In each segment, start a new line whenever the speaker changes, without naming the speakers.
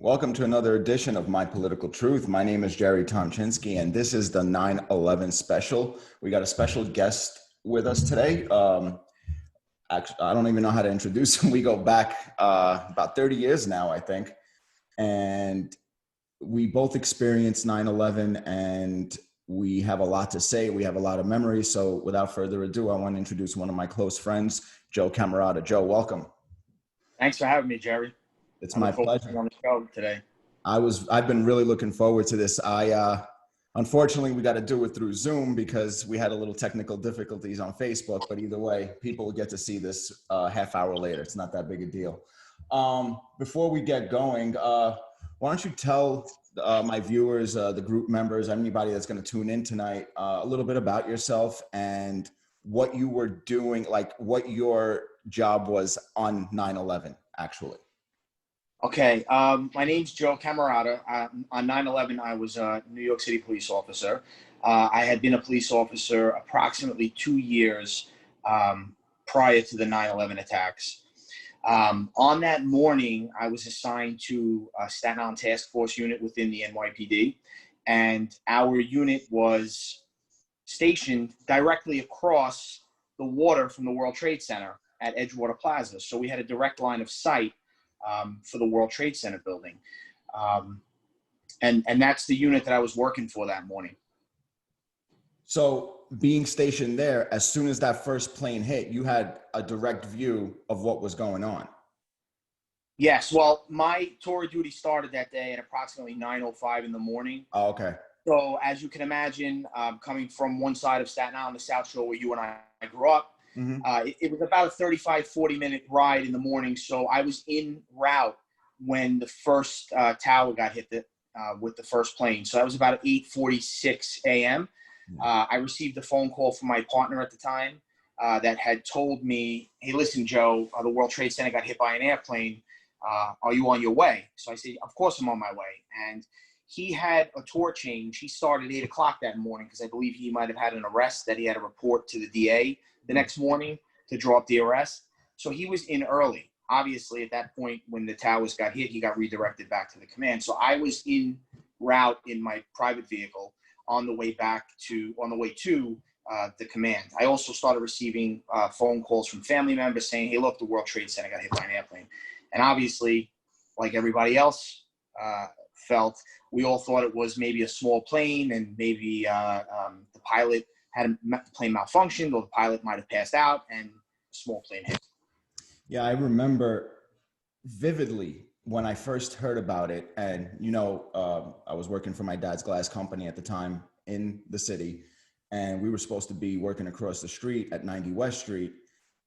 Welcome to another edition of My Political Truth. My name is Jerry Tomchinsky, and this is the 9/11 special. We got a special guest with us today. Actually, I don't even know how to introduce him. We go back about 30 years now, I think. And we both experienced 9/11, and we have a lot to say. We have a lot of memories. So without further ado, I want to introduce one of my close friends, Joe Cammarata. Joe, welcome.
Thanks for having me, Jerry.
It's my pleasure.
On the show today.
I've been really looking forward to this. Unfortunately, we got to do it through Zoom because we had a little technical difficulties on Facebook, but either way, people will get to see this half hour later. It's not that big a deal. Before we get going, why don't you tell my viewers, the group members, anybody that's going to tune in tonight, a little bit about yourself and what you were doing, like what your job was on 9/11, actually.
Okay, my name's Joe Cammarata. On 9/11, I was a New York City police officer. I had been a police officer approximately 2 years prior to the 9/11 attacks. On that morning, I was assigned to a Staten Island Task Force unit within the NYPD, and our unit was stationed directly across the water from the World Trade Center at Edgewater Plaza. So we had a direct line of sight for the World Trade Center building. And that's the unit that I was working for that morning.
So being stationed there, as soon as that first plane hit, you had a direct view of what was going on.
Yes, well, my tour of duty started that day at approximately 9:05 in the morning.
Oh, okay.
So as you can imagine, coming from one side of Staten Island, the South Shore, where you and I grew up, it was about a 35, 40-minute ride in the morning. So I was en route when the first tower got hit with the first plane. So that was about 8:46 a.m. I received a phone call from my partner at the time that had told me, hey, listen, Joe, the World Trade Center got hit by an airplane. Are you on your way? So I said, of course I'm on my way. And he had a tour change. He started 8 o'clock that morning because I believe he might have had an arrest that he had to report to the DA the next morning to draw up the arrest. So he was in early. Obviously, at that point, when the towers got hit, he got redirected back to the command. So I was en route in my private vehicle on the way to the command. I also started receiving phone calls from family members saying, hey, look, the World Trade Center got hit by an airplane. And obviously, like everybody else felt, we all thought it was maybe a small plane and maybe the pilot had the plane malfunctioned or the pilot might have passed out and a small plane hit.
Yeah, I remember vividly when I first heard about it. And, I was working for my dad's glass company at the time in the city. And we were supposed to be working across the street at 90 West Street.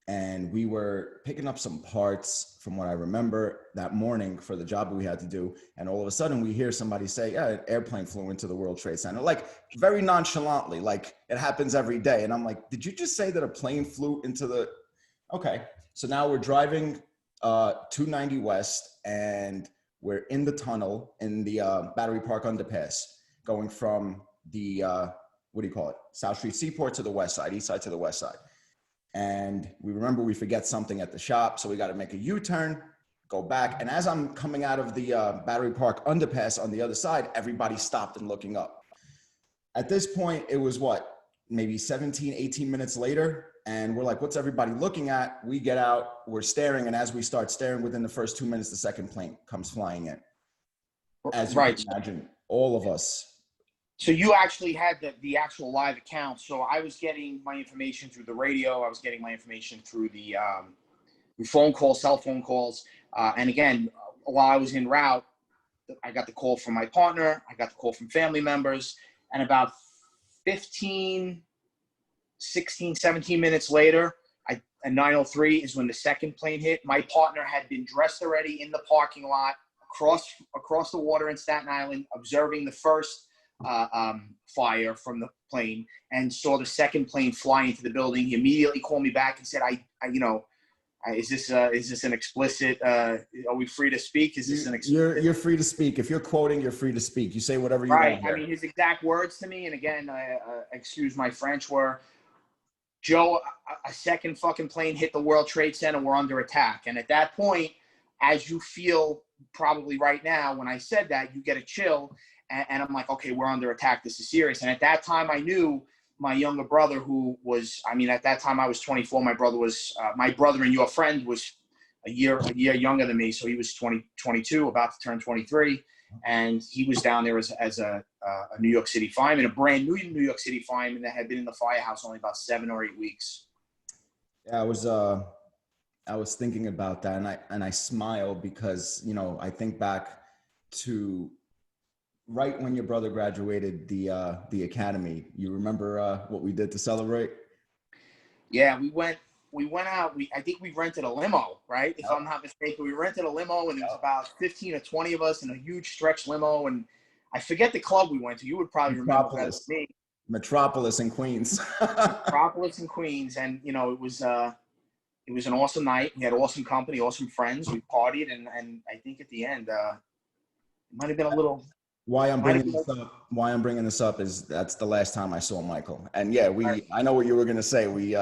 And we were picking up some parts from what I remember that morning for the job that we had to do. And all of a sudden we hear somebody say, yeah, an airplane flew into the World Trade Center, like very nonchalantly, like it happens every day. And I'm like, did you just say that a plane flew into the, okay. So now we're driving to 90 West and we're in the tunnel in the Battery Park underpass going from the, South Street Seaport to the west side, east side to the west side. And we remember we forget something at the shop. So we got to make a U-turn, go back. And as I'm coming out of the Battery Park underpass on the other side, everybody stopped and looking up. At this point, it was maybe 17, 18 minutes later. And we're like, what's everybody looking at? We get out, we're staring. And as we start staring, within the first 2 minutes, the second plane comes flying in. As you can imagine, all of us.
So you actually had the actual live account. So I was getting my information through the radio. I was getting my information through the phone calls, cell phone calls. And again, while I was en route, I got the call from my partner. I got the call from family members. And about 15, 16, 17 minutes later, at 9:03 is when the second plane hit. My partner had been dressed already in the parking lot across the water in Staten Island, observing the first fire from the plane and saw the second plane fly into the building. He immediately called me back and said, is this an explicit, are we free to speak? Is this an explicit?
You're free to speak. If you're quoting, you're free to speak. You say whatever you
want.
Right.
I mean, his exact words to me, and again, excuse my French, were, Joe, a second fucking plane hit the World Trade Center. We're under attack. And at that point, as you feel probably right now, when I said that, you get a chill, and I'm like, okay, we're under attack. This is serious. And at that time, I knew my younger brother, who was, I mean, at that time I was 24. My brother was, my brother and your friend was a year younger than me. So he was 22, about to turn 23. And he was down there as a New York City fireman, a brand new New York City fireman that had been in the firehouse only about 7 or 8 weeks.
Yeah, I was thinking about that, and I smile because, you know, I think back to right when your brother graduated the academy. You remember what we did to celebrate?
Yeah, we went out. I think we rented a limo, right? If I'm not mistaken, we rented a limo, and it was about 15 or 20 of us in a huge stretch limo. And I forget the club we went to. You would probably remember better than me.
Metropolis in Queens.
Metropolis in Queens, and you know, it was an awesome night. We had awesome company, awesome friends. We partied, and I think at the end, it might have been a little.
Why I'm bringing this up is that's the last time I saw Michael. And yeah, I know what you were going to say. We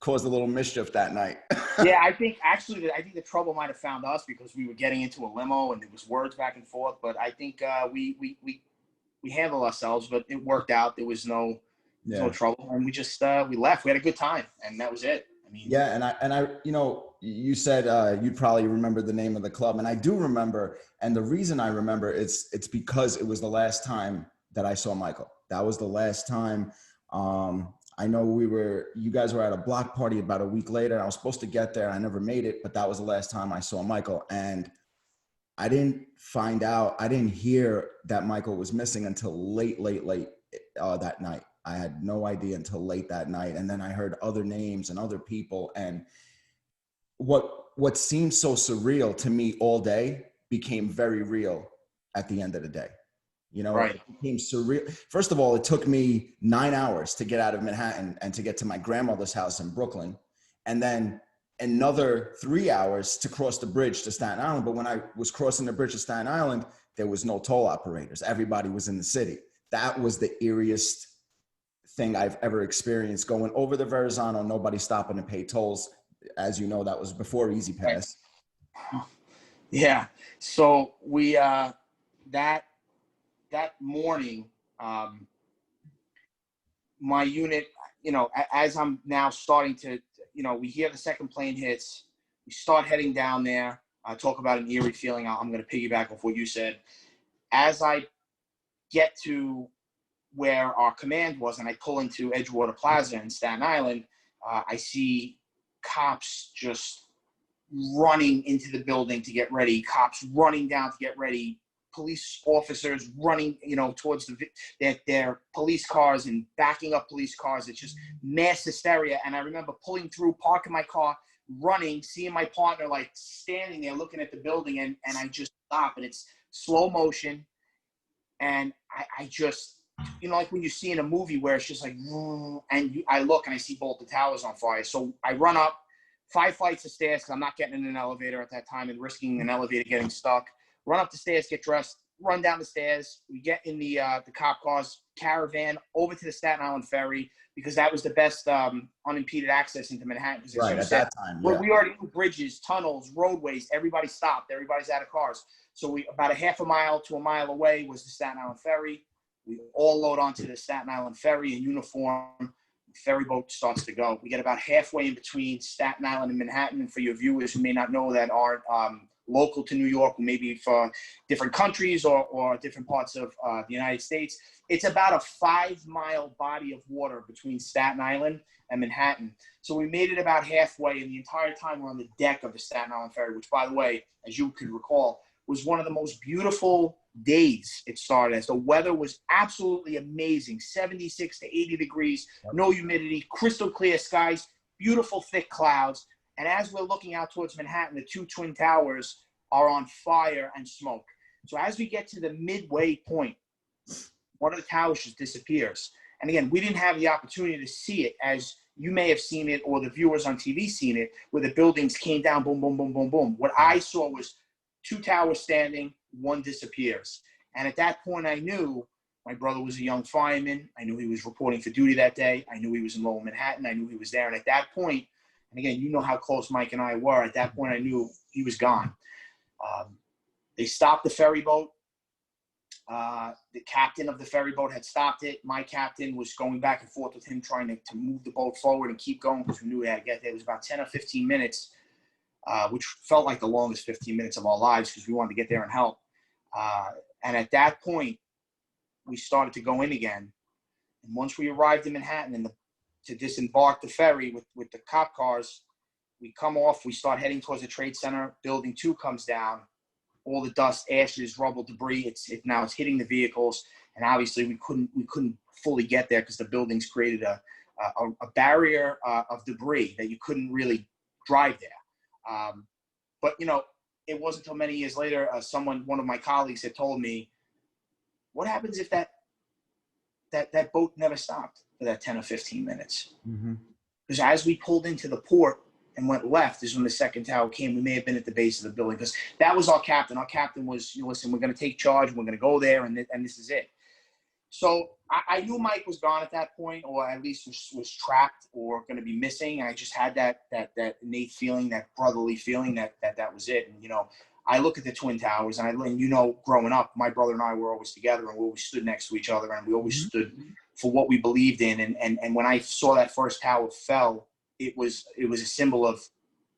caused a little mischief that night.
Yeah, I think the trouble might have found us because we were getting into a limo and there was words back and forth. But I think we handled ourselves, but it worked out. There was no trouble, and we just we left. We had a good time, and that was it. I mean,
yeah, and I, you know, you said you'd probably remember the name of the club, and I do remember. And the reason I remember it's because it was the last time that I saw Michael. That was the last time. I know you guys were at a block party about a week later. I was supposed to get there. I never made it, but that was the last time I saw Michael. And I didn't hear that Michael was missing until late that night. I had no idea until late that night. And then I heard other names and other people. And what seemed so surreal to me all day became very real at the end of the day. You know,
right.
It became surreal. First of all, it took me 9 hours to get out of Manhattan and to get to my grandmother's house in Brooklyn. And then another 3 hours to cross the bridge to Staten Island. But when I was crossing the bridge to Staten Island, there was no toll operators. Everybody was in the city. That was the eeriest thing I've ever experienced, going over the Verrazano, nobody stopping to pay tolls. As you know, that was before Easy Pass.
Right. Yeah. So we that morning, my unit, you know, as I'm now starting to, you know, we hear the second plane hits, we start heading down there. I talk about an eerie feeling. I'm going to piggyback off what you said. As I get to where our command was, and I pull into Edgewater Plaza in Staten Island, I see cops just running into the building to get ready, cops running down to get ready, police officers running, you know, towards their police cars and backing up police cars. It's just mass hysteria. And I remember pulling through, parking my car, running, seeing my partner like standing there looking at the building, and I just stop, and it's slow motion. And I just, you know, like when you see in a movie where it's just like, and I look and I see both the towers on fire. So I run up 5 flights of stairs because I'm not getting in an elevator at that time and risking an elevator getting stuck. Run up the stairs, get dressed, run down the stairs. We get in the cop cars, caravan over to the Staten Island ferry, because that was the best unimpeded access into Manhattan.
Right, at that time, yeah.
We already knew bridges, tunnels, roadways. Everybody stopped. Everybody's out of cars. So about a half a mile to a mile away was the Staten Island ferry. We all load onto the Staten Island ferry in uniform. The ferry boat starts to go. We get about halfway in between Staten Island and Manhattan. And for your viewers who may not know that aren't local to New York, or maybe for different countries or different parts of the United States, it's about a 5-mile body of water between Staten Island and Manhattan. So we made it about halfway, and the entire time we're on the deck of the Staten Island ferry, which, by the way, as you could recall, was one of the most beautiful days it started as. The weather was absolutely amazing, 76 to 80 degrees, no humidity, crystal clear skies, beautiful thick clouds. And as we're looking out towards Manhattan, the 2 twin towers are on fire and smoke. So as we get to the midway point, one of the towers just disappears. And again, we didn't have the opportunity to see it as you may have seen it, or the viewers on TV seen it, where the buildings came down, boom, boom, boom, boom, boom. What I saw was 2 towers standing, 1 disappears. And at that point, I knew my brother was a young fireman. I knew he was reporting for duty that day. I knew he was in Lower Manhattan. I knew he was there. And at that point, and again, you know how close Mike and I were, at that point, I knew he was gone. They stopped the ferry boat. The captain of the ferry boat had stopped it. My captain was going back and forth with him, trying to move the boat forward and keep going because we knew we had to get there. It was about 10 or 15 minutes, which felt like the longest 15 minutes of our lives because we wanted to get there and help. And at that point, we started to go in again. And once we arrived in Manhattan and to disembark the ferry with the cop cars, we come off, we start heading towards the Trade Center. Building 2 comes down. All the dust, ashes, rubble, debris. Now it's hitting the vehicles, and obviously we couldn't fully get there because the buildings created a barrier of debris that you couldn't really drive there. But it wasn't until many years later, one of my colleagues had told me, "What happens if that boat never stopped for that 10 or 15 minutes?" Because as we pulled into the port and went left is when the second tower came. We may have been at the base of the building because that was our captain. Our captain was, listen, we're going to take charge. We're going to go there, and this is it. So I knew Mike was gone at that point, or at least was trapped or going to be missing. And I just had that innate feeling, that brotherly feeling that was it. And, I look at the Twin Towers, and growing up, my brother and I were always together, and we always stood next to each other, and we always stood for what we believed in. And when I saw that first tower fell, it was a symbol of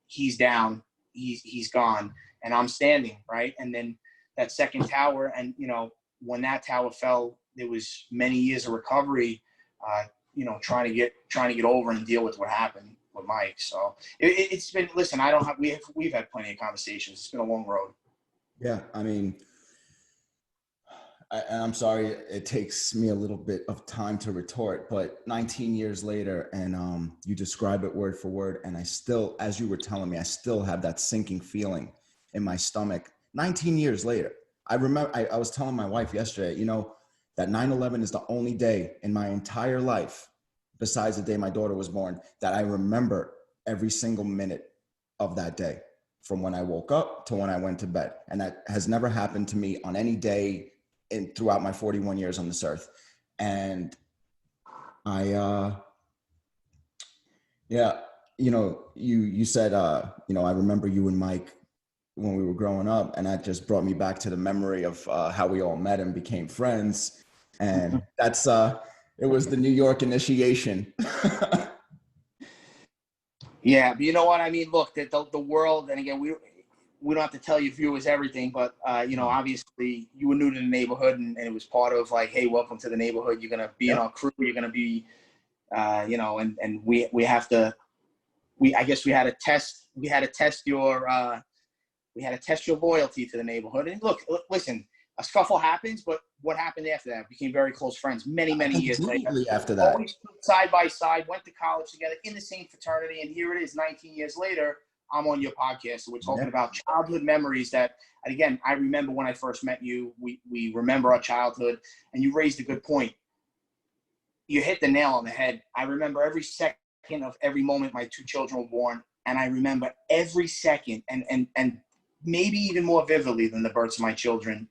he's down, he's gone, and I'm standing, right? And then that second tower, and when that tower fell, there was many years of recovery, trying to get over and deal with what happened with Mike. So it's been, listen, we've had plenty of conversations. It's been a long road.
Yeah, I mean, I'm sorry it takes me a little bit of time to retort, but 19 years later, and you describe it word for word, and I still, as you were telling me, I still have that sinking feeling in my stomach. 19 years later, I remember, I was telling my wife yesterday, that 9/11 is the only day in my entire life, besides the day my daughter was born, that I remember every single minute of that day, from when I woke up to when I went to bed. And that has never happened to me on any day throughout my 41 years on this earth. And you said, I remember you and Mike when we were growing up, and that just brought me back to the memory of how we all met and became friends. And that's, it was the New York initiation.
Yeah, but you know what I mean? Look, the world, and again, we don't have to tell you viewers everything, but obviously you were new to the neighborhood, and it was part of like, hey, welcome to the neighborhood. You're gonna be in our crew. You're gonna be, and we have to. I guess we had to test. We had to test your loyalty to the neighborhood. And look, listen, a scuffle happens, but what happened after that? We became very close friends many years later.
After that,
always side by side, went to college together in the same fraternity, and here it is, 19 years later. I'm on your podcast, so we're talking about childhood memories that, and again, I remember when I first met you. We remember our childhood, and you raised a good point. You hit the nail on the head. I remember every second of every moment my 2 children were born, and I remember every second, and maybe even more vividly than the births of my children,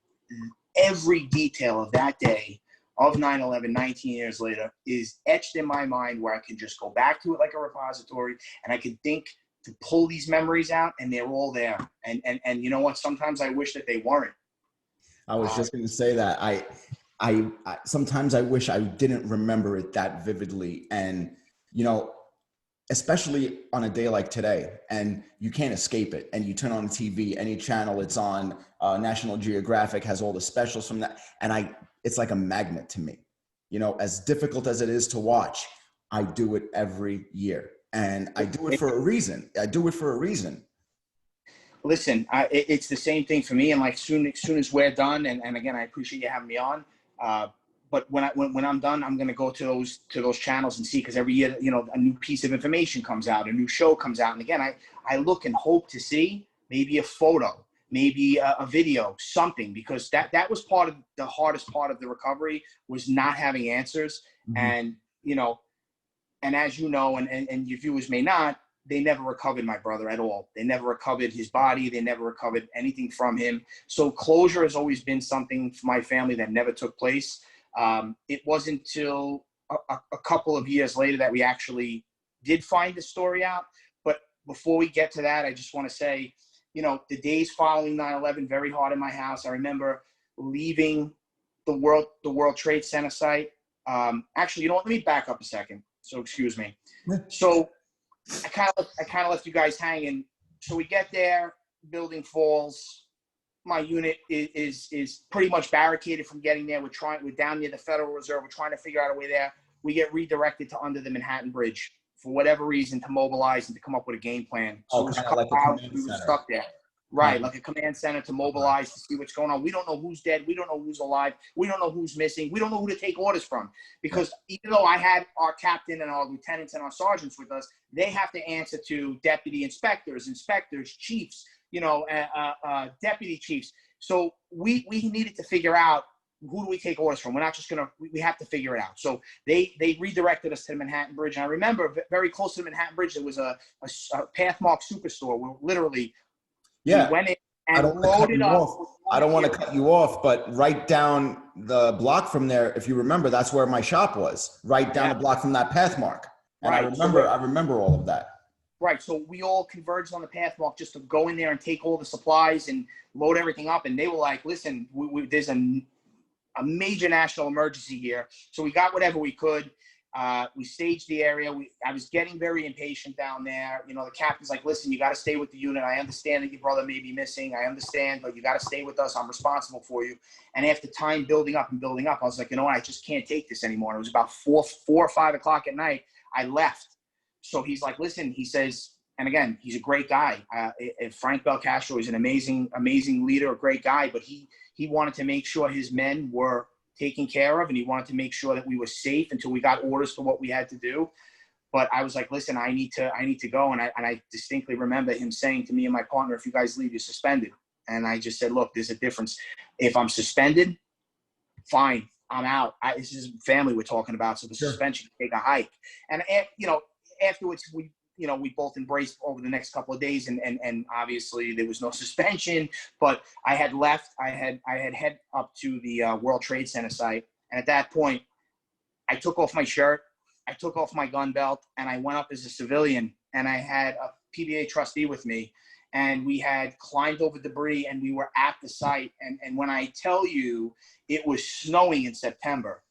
every detail of that day of 9/11, 19 years later, is etched in my mind, where I can just go back to it like a repository, and I can think to pull these memories out, and they're all there. And you know what? Sometimes I wish that they weren't.
I was just going to say that I sometimes I wish I didn't remember it that vividly, and especially on a day like today, and you can't escape it, and you turn on the TV, any channel it's on, National Geographic has all the specials from that, and it's like a magnet to me. As difficult as it is to watch, I do it every year, and I do it for a reason.
Listen, it's the same thing for me, and like soon as we're done, and again, I appreciate you having me on. But when I'm done, I'm going to go to those channels and see, because every year, a new piece of information comes out, a new show comes out. And again, I look and hope to see maybe a photo, maybe a video, something, because that was part of the hardest part of the recovery, was not having answers. And, and as you know, and your viewers may not, they never recovered my brother at all. They never recovered his body. They never recovered anything from him. So closure has always been something for my family that never took place. It wasn't until a couple of years later that we actually did find the story out. But before we get to that, I just want to say, the days following 9/11, very hard in my house. I remember leaving the World Trade Center site. Actually, you know what? Let me back up a second. So excuse me. So I kind of left you guys hanging. So we get there, building falls. My unit is pretty much barricaded from getting there. We're down near the Federal Reserve. We're trying to figure out a way there. We get redirected to under the Manhattan Bridge for whatever reason, to mobilize and to come up with a game plan. So
kind of like a command
we were
center.
stuck there. Right, like a command center to mobilize to see what's going on. We don't know who's dead. We don't know who's alive. We don't know who's missing. We don't know who to take orders from. Because even though I had our captain and our lieutenants and our sergeants with us, they have to answer to deputy inspectors, chiefs, deputy chiefs. So we needed to figure out, who do we take orders from? We're not just going to, we have to figure it out. So they redirected us to the Manhattan Bridge. And I remember very close to the Manhattan Bridge, there was a Pathmark superstore where literally, we went in and loaded up.
I don't want to cut you off, but right down the block from there, if you remember, that's where my shop was, right down the block from that Pathmark. And I remember all of that.
Right. So we all converged on the Pathmark just to go in there and take all the supplies and load everything up. And they were like, listen, there's a major national emergency here. So we got whatever we could. We staged the area. I was getting very impatient down there. The captain's like, listen, you got to stay with the unit. I understand that your brother may be missing. I understand, but you got to stay with us. I'm responsible for you. And after time building up, I was like, I just can't take this anymore. It was about 4 or 5 o'clock at night. I left. So he's like, listen, he says, and again, he's a great guy. Frank Belcastro is an amazing, amazing leader, a great guy, but he wanted to make sure his men were taken care of, and he wanted to make sure that we were safe until we got orders for what we had to do. But I was like, listen, I need to go. And I distinctly remember him saying to me and my partner, if you guys leave, you're suspended. And I just said, look, there's a difference. If I'm suspended, fine, I'm out. This is family we're talking about. So the suspension can take a hike. And, afterwards we both embraced over the next couple of days, and obviously there was no suspension, but I had left. I had head up to the World Trade Center site. And at that point, I took off my shirt, I took off my gun belt, and I went up as a civilian, and I had a PBA trustee with me, and we had climbed over debris, and we were at the site. And when I tell you, it was snowing in September.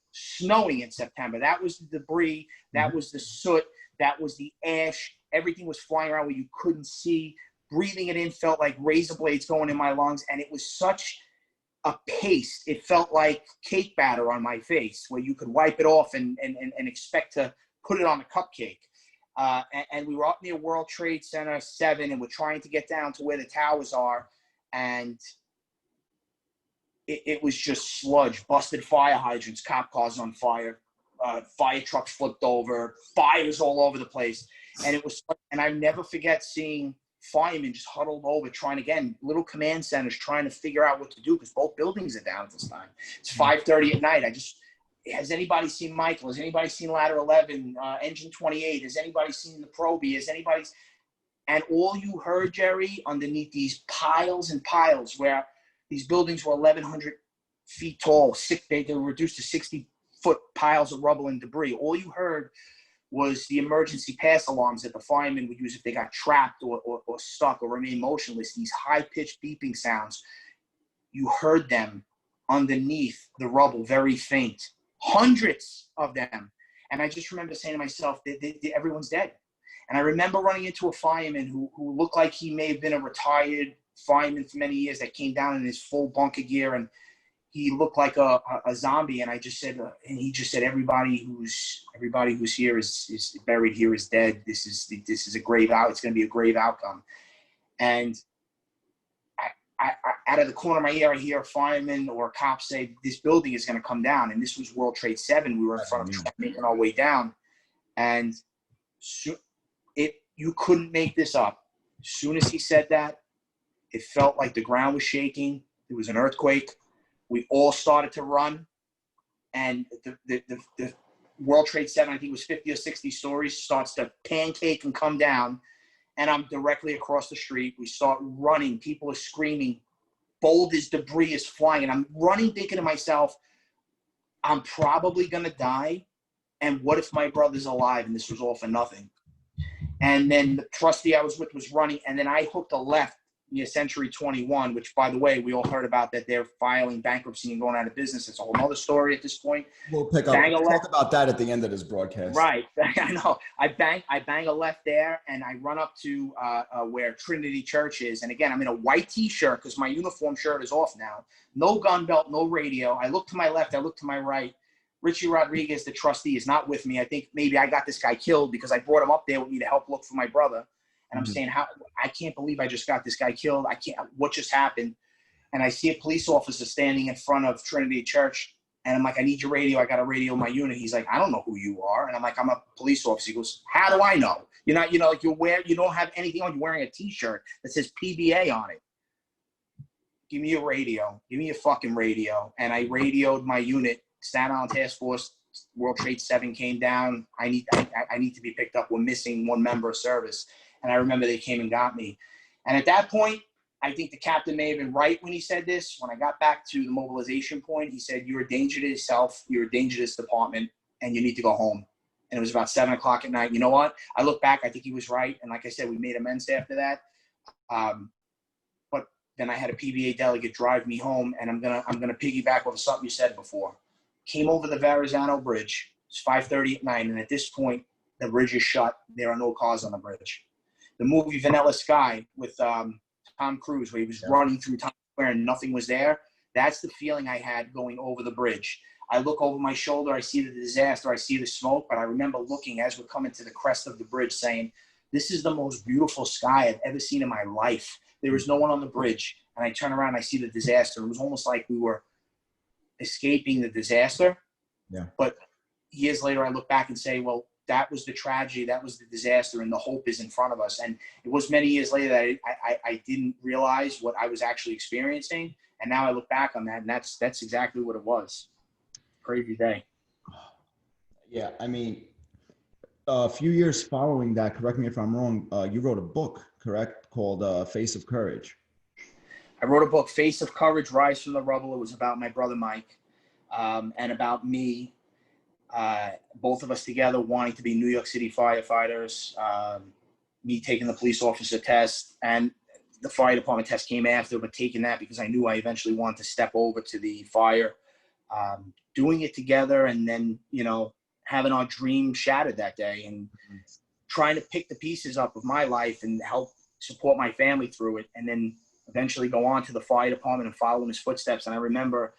That was the debris. That was the soot. That was the ash. Everything was flying around where you couldn't see. Breathing it in felt like razor blades going in my lungs. And it was such a paste. It felt like cake batter on my face, where you could wipe it off and expect to put it on a cupcake. And we were up near World Trade Center 7, and we're trying to get down to where the towers are. And it was just sludge, busted fire hydrants, cop cars on fire. Fire trucks flipped over, fires all over the place. And I never forget seeing firemen just huddled over, little command centers trying to figure out what to do, because both buildings are down at this time. It's 5:30 at night. Has anybody seen Michael? Has anybody seen Ladder 11, Engine 28? Has anybody seen the Proby? And all you heard, Jerry, underneath these piles and piles, where these buildings were 1,100 feet tall, they were reduced to 60-foot piles of rubble and debris. All you heard was the emergency pass alarms that the firemen would use if they got trapped or stuck or remained motionless. These high-pitched beeping sounds, you heard them underneath the rubble, very faint. Hundreds of them. And I just remember saying to myself, everyone's dead. And I remember running into a fireman who looked like he may have been a retired fireman for many years, that came down in his full bunker gear, and he looked like a zombie. And I just said, and he just said, everybody who's here is buried here is dead. This is a grave out. It's going to be a grave outcome. And I out of the corner of my ear, I hear a fireman or a cop say, this building is going to come down. And this was World Trade 7. We were in front of making our way down. And you couldn't make this up. As soon as he said that, it felt like the ground was shaking. There was an earthquake. We all started to run, and the World Trade 7, I think it was 50 or 60 stories, starts to pancake and come down, and I'm directly across the street. We start running. People are screaming. Boulders, debris is flying, and I'm running thinking to myself, I'm probably going to die, and what if my brother's alive and this was all for nothing? And then the trustee I was with was running, and then I hooked a left Century 21, which, by the way, we all heard about that they're filing bankruptcy and going out of business. It's a whole other story at this point.
We'll talk about that at the end of this broadcast.
Right. I know. I bang a left there, and I run up to where Trinity Church is. And again, I'm in a white T-shirt because my uniform shirt is off now. No gun belt, no radio. I look to my left. I look to my right. Richie Rodriguez, the trustee, is not with me. I think maybe I got this guy killed because I brought him up there with me to help look for my brother. And I'm saying, I can't believe I just got this guy killed. What just happened? And I see a police officer standing in front of Trinity Church. And I'm like, I need your radio. I got a radio in my unit. He's like, I don't know who you are. And I'm like, I'm a police officer. He goes, how do I know? You're not, like you don't have anything on. You're wearing a T-shirt that says PBA on it. Give me a radio. Give me a fucking radio. And I radioed my unit. Staten Island Task Force, World Trade 7 came down. I need to be picked up. We're missing one member of service. And I remember they came and got me. And at that point, I think the captain may have been right when he said this. When I got back to the mobilization point, he said, you're a danger to yourself, you're a danger to this department, and you need to go home. And it was about 7 o'clock at night. You know what? I look back, I think he was right. And like I said, we made amends after that. But then I had a PBA delegate drive me home, and I'm gonna piggyback over something you said before. Came over the Verrazano Bridge. It's 5:30 at night, and at this point, the bridge is shut. There are no cars on the bridge. The movie Vanilla Sky with Tom Cruise, where he was running through Times Square and nothing was there. That's the feeling I had going over the bridge. I look over my shoulder, I see the disaster, I see the smoke, but I remember looking as we're coming to the crest of the bridge saying, this is the most beautiful sky I've ever seen in my life. There is no one on the bridge. And I turn around and I see the disaster. It was almost like we were escaping the disaster.
Yeah.
But years later, I look back and say, well, that was the tragedy, that was the disaster, and the hope is in front of us. And it was many years later that I didn't realize what I was actually experiencing. And now I look back on that, and that's exactly what it was. Crazy day.
Yeah, I mean, a few years following that, correct me if I'm wrong, you wrote a book, correct, called Face of Courage.
I wrote a book, Face of Courage, Rise from the Rubble. It was about my brother Mike and about me. Both of us together wanting to be New York City firefighters, me taking the police officer test, and the fire department test came after, but taking that because I knew I eventually wanted to step over to the fire, doing it together, and then, having our dream shattered that day and trying to pick the pieces up of my life and help support my family through it, and then eventually go on to the fire department and follow in his footsteps. And I remember,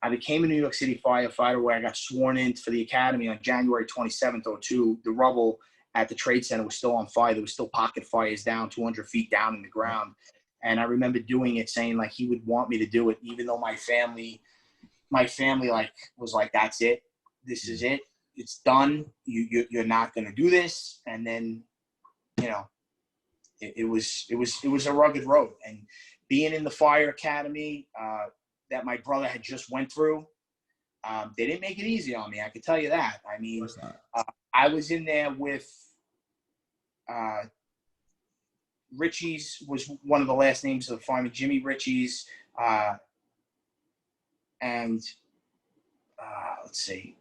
I became a New York City firefighter where I got sworn in for the academy on January 27th, 2002. The rubble at the Trade Center was still on fire. There was still pocket fires down 200 feet down in the ground. And I remember doing it, saying like he would want me to do it, even though my family was like, that's it. This is it. It's done. You're not going to do this. And then, it was a rugged road. And being in the fire academy, that my brother had just went through, they didn't make it easy on me. I can tell you that. I mean, I was in there with Ritchie's was one of the last names of the fireman, Jimmy Ritchie's, and let's see,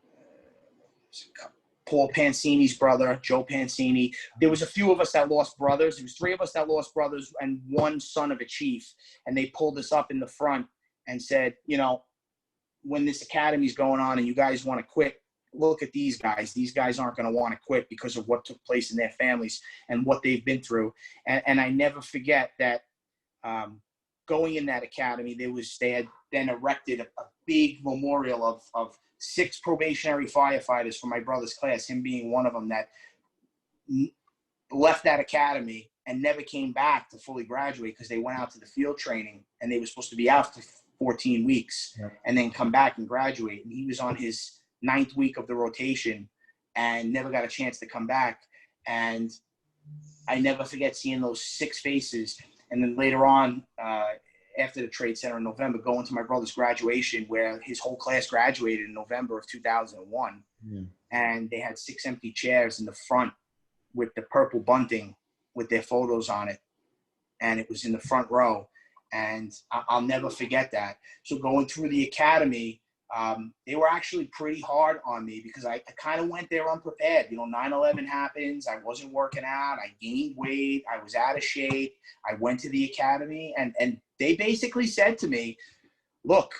Paul Pansini's brother, Joe Pansini. There was a few of us that lost brothers. There was 3 of us that lost brothers and 1 son of a chief. And they pulled us up in the front and said, when this academy's going on and you guys want to quit, look at these guys. These guys aren't going to want to quit because of what took place in their families and what they've been through. And I never forget that going in that academy, they had then erected a big memorial of 6 probationary firefighters from my brother's class, him being one of them, that left that academy and never came back to fully graduate because they went out to the field training and they were supposed to be out for 14 weeks and then come back and graduate. And he was on his 9th week of the rotation and never got a chance to come back. And I never forget seeing those 6 faces. And then later on, after the Trade Center in November, going to my brother's graduation where his whole class graduated in November of 2001. Yeah. And they had 6 empty chairs in the front with the purple bunting with their photos on it. And it was in the front row. And I'll never forget that. So going through the academy, they were actually pretty hard on me because I kind of went there unprepared. 9/11 happens. I wasn't working out. I gained weight. I was out of shape. I went to the academy, and they basically said to me, look,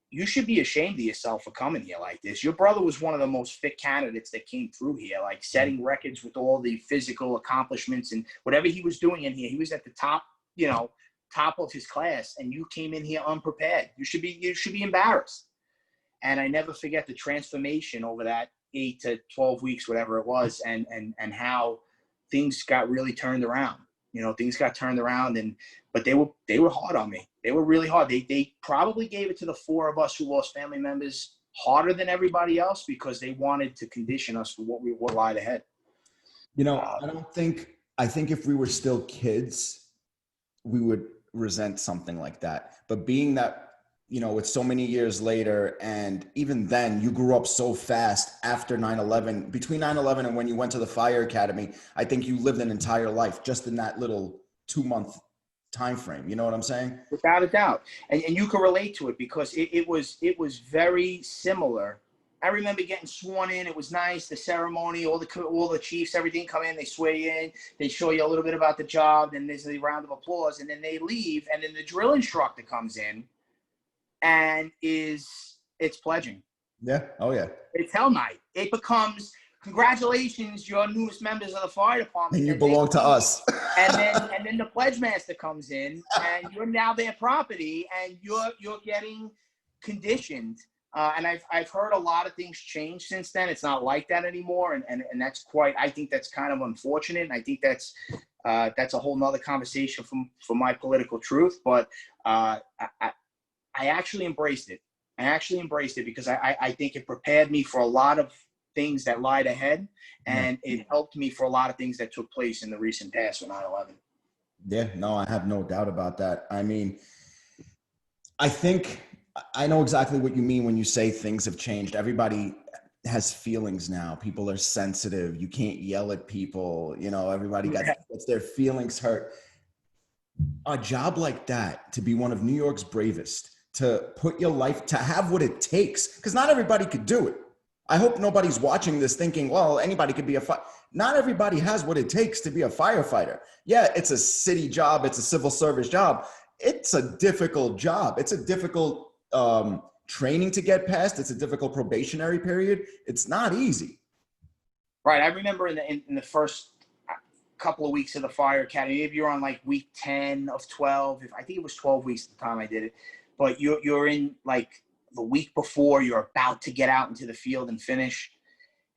you should be ashamed of yourself for coming here like this. Your brother was one of the most fit candidates that came through here, like setting records with all the physical accomplishments and whatever he was doing in here. He was at the top, top of his class, and you came in here unprepared. You should be embarrassed. And I never forget the transformation over that 8 to 12 weeks, whatever it was, and how things got really turned around. Things got turned around, but they were hard on me. They were really hard. They probably gave it to the 4 of us who lost family members harder than everybody else because they wanted to condition us for what lied ahead.
I think if we were still kids, we would resent something like that. But being that, it's so many years later, and even then you grew up so fast after 9/11, between 9/11 and when you went to the fire academy, I think you lived an entire life just in that little 2-month time frame. You know what I'm saying?
Without a doubt. And you can relate to it because it was very similar. I remember getting sworn in. It was nice. The ceremony, all the chiefs, everything come in, they swear you in, they show you a little bit about the job, then there's a round of applause, and then they leave, and then the drill instructor comes in and it's pledging.
Yeah. Oh yeah.
It's hell night. It becomes, congratulations, you're newest members of the fire department.
And you belong to us.
and then the pledge master comes in, and you're now their property, and you're getting conditioned. And I've heard a lot of things change since then. It's not like that anymore, and that's I think that's kind of unfortunate. And I think that's a whole nother conversation for my political truth. But I actually embraced it. Because I think it prepared me for a lot of things that lied ahead, and it helped me for a lot of things that took place in the recent past with 9/11.
Yeah, no, I have no doubt about that. I mean, I think I know exactly what you mean when you say things have changed. Everybody has feelings now. People are sensitive. You can't yell at people. Everybody gets their feelings hurt. A job like that, to be one of New York's bravest, to put your life, to have what it takes, because not everybody could do it. I hope nobody's watching this thinking, well, anybody could be not everybody has what it takes to be a firefighter. Yeah, it's a city job. It's a civil service job. It's a difficult job. It's a difficult training to get past. It's a difficult probationary period. It's not easy.
Right. I remember in the first couple of weeks of the fire academy, maybe you're on like week 10 of 12. I think it was 12 weeks at the time I did it. But you're in like the week before, you're about to get out into the field and finish.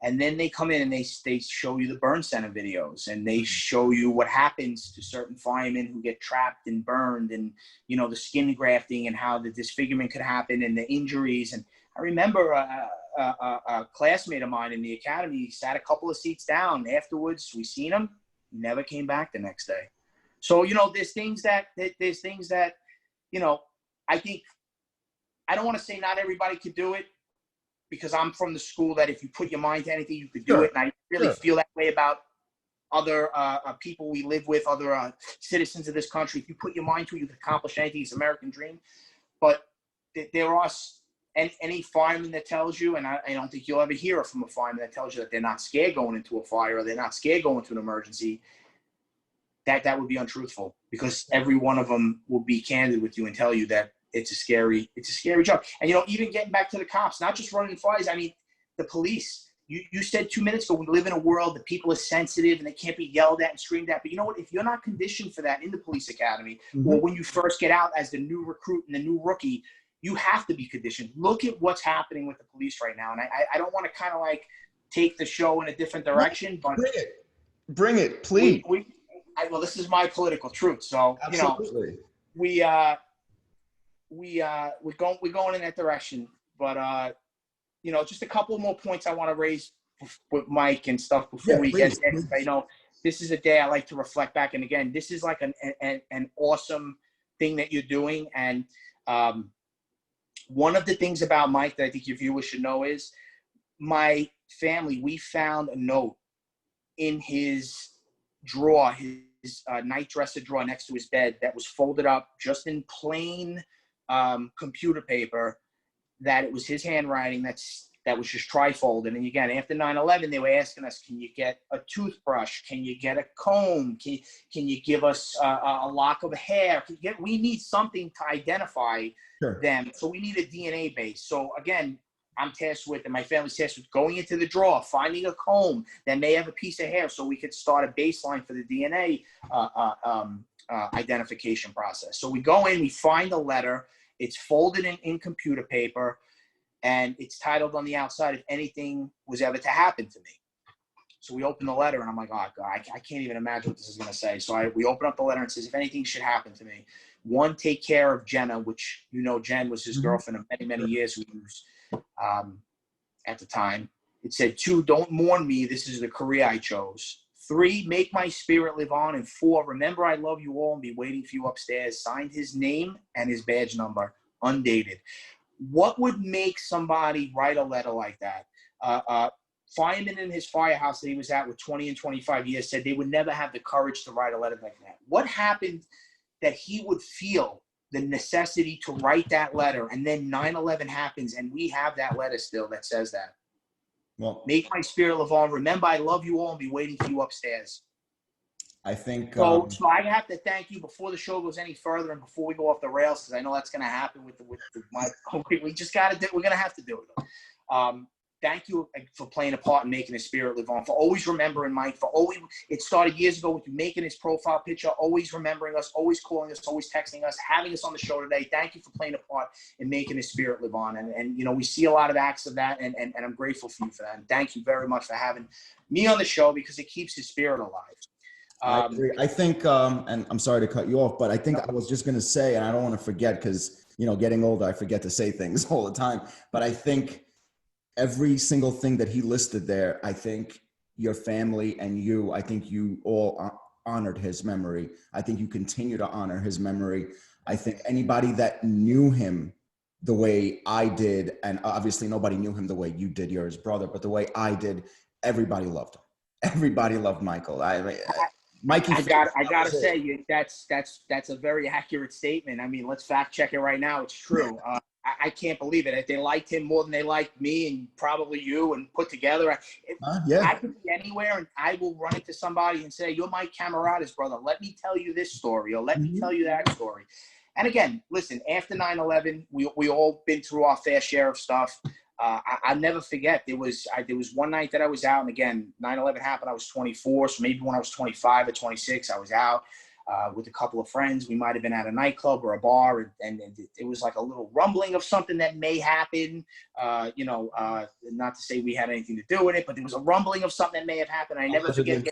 And then they come in and they show you the burn center videos, and they show you what happens to certain firemen who get trapped and burned, and, the skin grafting and how the disfigurement could happen and the injuries. And I remember a classmate of mine in the academy sat a couple of seats down. Afterwards, we seen him, never came back the next day. So, there's things that, I think, I don't want to say not everybody could do it, because I'm from the school that if you put your mind to anything, you could do it. And I really feel that way about other people we live with, other citizens of this country. If you put your mind to it, you can accomplish anything. It's the American dream. But there are any fireman that tells you, and I don't think you'll ever hear from a fireman that tells you that they're not scared going into a fire, or they're not scared going to an emergency. That would be untruthful, because every one of them will be candid with you and tell you that it's a scary job. And, even getting back to the cops, not just running fires. I mean, the police, you said 2 minutes ago, we live in a world that people are sensitive and they can't be yelled at and screamed at. But you know what? If you're not conditioned for that in the police academy, or when you first get out as the new recruit and the new rookie, you have to be conditioned. Look at what's happening with the police right now. And I don't want to kind of like take the show in a different direction, but
bring it, please.
Well, this is my political truth. So,
absolutely.
We're going in that direction, but just a couple more points I want to raise with Mike and stuff before we get there. This is a day I like to reflect back, and again, this is like an awesome thing that you're doing. And one of the things about Mike that I think your viewers should know is my family. We found a note in his drawer, his night dresser drawer next to his bed, that was folded up just in plain computer paper, that it was his handwriting that was just trifolded. And again, after 9/11, they were asking us, can you get a toothbrush? Can you get a comb? Can you give us a lock of hair? We need something to identify them. So we need a DNA base. So again, I'm tasked with, and my family's tasked with, going into the drawer, finding a comb that may have a piece of hair so we could start a baseline for the DNA identification process. So we go in, we find a letter. It's folded in computer paper, and it's titled on the outside, if anything was ever to happen to me. So we open the letter, and I'm like, oh, God, I can't even imagine what this is going to say. So we open up the letter, and it says, if anything should happen to me, one, take care of Jenna, which, Jen was his girlfriend of many, many years at the time. It said, 2, don't mourn me. This is the career I chose. 3, make my spirit live on. And 4, remember I love you all and be waiting for you upstairs. Signed his name and his badge number, undated. What would make somebody write a letter like that? Firemen in his firehouse that he was at with 20 and 25 years said they would never have the courage to write a letter like that. What happened that he would feel the necessity to write that letter, and then 9/11 happens, and we have that letter still that says that? Well, make my spirit live on. Remember, I love you all and be waiting for you upstairs.
I think
so. I have to thank you before the show goes any further and before we go off the rails, because I know that's going to happen with my. We just got to do. We're going to have to do it. Thank you for playing a part in making his spirit live on. For always remembering Mike. For always, it started years ago with you making his profile picture. Always remembering us. Always calling us. Always texting us. Having us on the show today. Thank you for playing a part in making his spirit live on. And we see a lot of acts of that, and I'm grateful for you for that. And thank you very much for having me on the show, because it keeps his spirit alive.
I agree. I think, and I'm sorry to cut you off, but I think I was just going to say, and I don't want to forget, because, getting older, I forget to say things all the time, but I think every single thing that he listed there, I think your family and I think you all honored his memory. I think you continue to honor his memory. I think anybody that knew him the way I did, and obviously nobody knew him the way you did, you're his brother, but the way I did, everybody loved him. Everybody loved Michael. Mikey,
I gotta say, that's a very accurate statement. I mean, let's fact check it right now. It's true. I can't believe it. If they liked him more than they liked me, and probably you, and put together, I could be anywhere and I will run into somebody and say, you're Mike Cammarata's brother. Let me tell you this story, or let me tell you that story. And again, listen, after 9/11, we all been through our fair share of stuff. I'll never forget, there was one night that I was out, and again, 9/11 happened, I was 24, so maybe when I was 25 or 26, I was out with a couple of friends. We might have been at a nightclub or a bar, and it was like a little rumbling of something that may happen, not to say we had anything to do with it, but there was a rumbling of something that may have happened. I never forget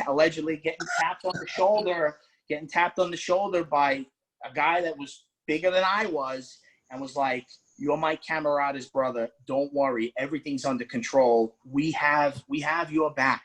allegedly getting tapped on the shoulder by a guy that was bigger than I was, and was like, you're Mike Cammarata's brother. Don't worry. Everything's under control. We have your back.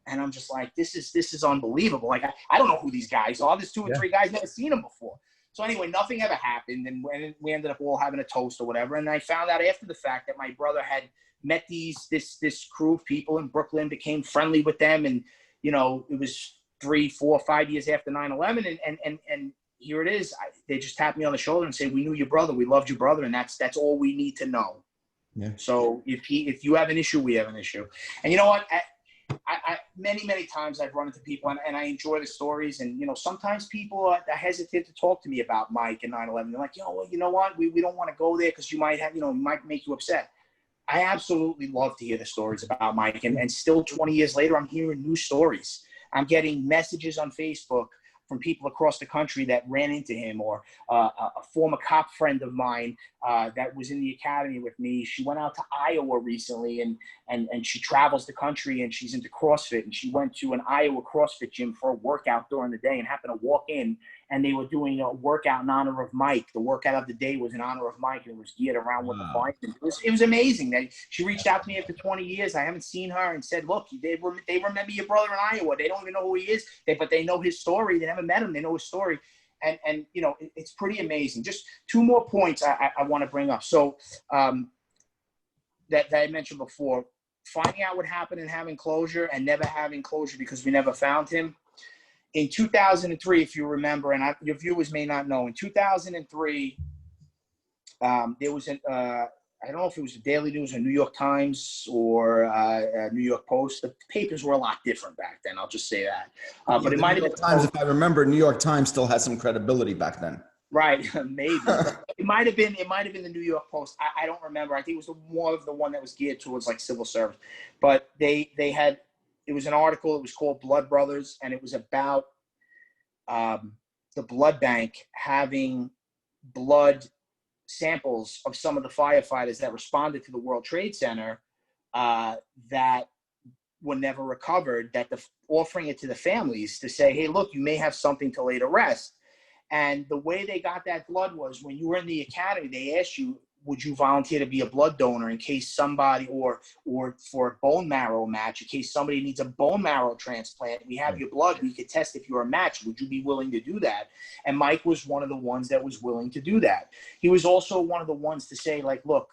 And I'm just like, this is unbelievable. Like, I don't know who these guys are. There's 2 or 3 guys, never seen them before. So anyway, nothing ever happened. And we ended up all having a toast or whatever. And I found out after the fact that my brother had met this crew of people in Brooklyn, became friendly with them. And, it was 3, 4, 5 years after 9/11. And here it is. They just tapped me on the shoulder and say, we knew your brother. We loved your brother. And that's all we need to know. Yeah. So if you have an issue, we have an issue. And you know what? I many times I've run into people, and I enjoy the stories. And, sometimes people are hesitant to talk to me about Mike and 9/11. They're like, you know what? We don't want to go there because you might have, might make you upset. I absolutely love to hear the stories about Mike. And still 20 years later, I'm hearing new stories. I'm getting messages on Facebook from people across the country that ran into him, or a former cop friend of mine that was in the academy with me. She went out to Iowa recently, and she travels the country, and she's into CrossFit, and she went to an Iowa CrossFit gym for a workout during the day, and happened to walk in, and they were doing a workout in honor of Mike. The workout of the day was in honor of Mike, and it was geared around what the fight. It was amazing. That she reached out to me after 20 years. I haven't seen her, and said, look, they remember your brother in Iowa. They don't even know who he is, but they know his story. They never met him. They know his story. And it's pretty amazing. Just 2 more points I want to bring up. So that I mentioned before, finding out what happened and having closure, and never having closure because we never found him. In 2003, if you remember, and your viewers may not know, in 2003, There was I don't know if it was the Daily News or New York Times or New York Post. The papers were a lot different back then. I'll just say that.
Yeah,
But it
the
might
New
have
York
been
Times, if I remember, New York Times still had some credibility back then.
right, maybe. It might have been. It might have been the New York Post. I don't remember. I think it was more of the one that was geared towards like civil service. But they had. It was an article. It was called Blood Brothers, and it was about the blood bank having blood samples of some of the firefighters that responded to the World Trade Center that were never recovered, that offering it to the families to say, hey, look, you may have something to lay to rest. And the way they got that blood was when you were in the academy, they asked you, would you volunteer to be a blood donor in case somebody, or for a bone marrow match, in case somebody needs a bone marrow transplant, we have your blood, we could test if you're a match. Would you be willing to do that? And Mike was one of the ones that was willing to do that. He was also one of the ones to say, like, look,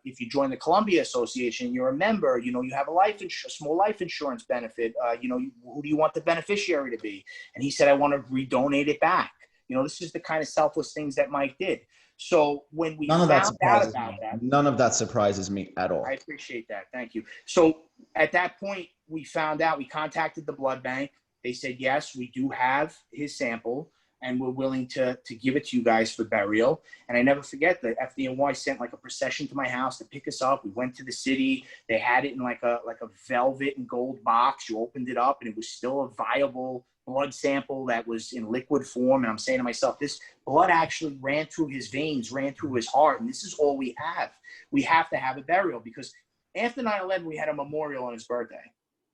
if you join the Columbia Association, you're a member, you know, you have a small life insurance benefit, you know, who do you want the beneficiary to be? And he said, I want to redonate it back. You know, this is the kind of selfless things that Mike did. So when we found out about that,
none of that surprises me at all.
I appreciate that. Thank you. So at that point, we found out, we contacted the blood bank. They said, yes, we do have his sample and we're willing to give it to you guys for burial. And I never forget that FDNY sent like a procession to my house to pick us up. We went to the city. They had it in like a velvet and gold box. You opened it up and it was still a viable blood sample that was in liquid form. And I'm saying to myself, this blood actually ran through his veins, ran through his heart. And this is all we have. We have to have a burial because after 9/11, we had a memorial on his birthday,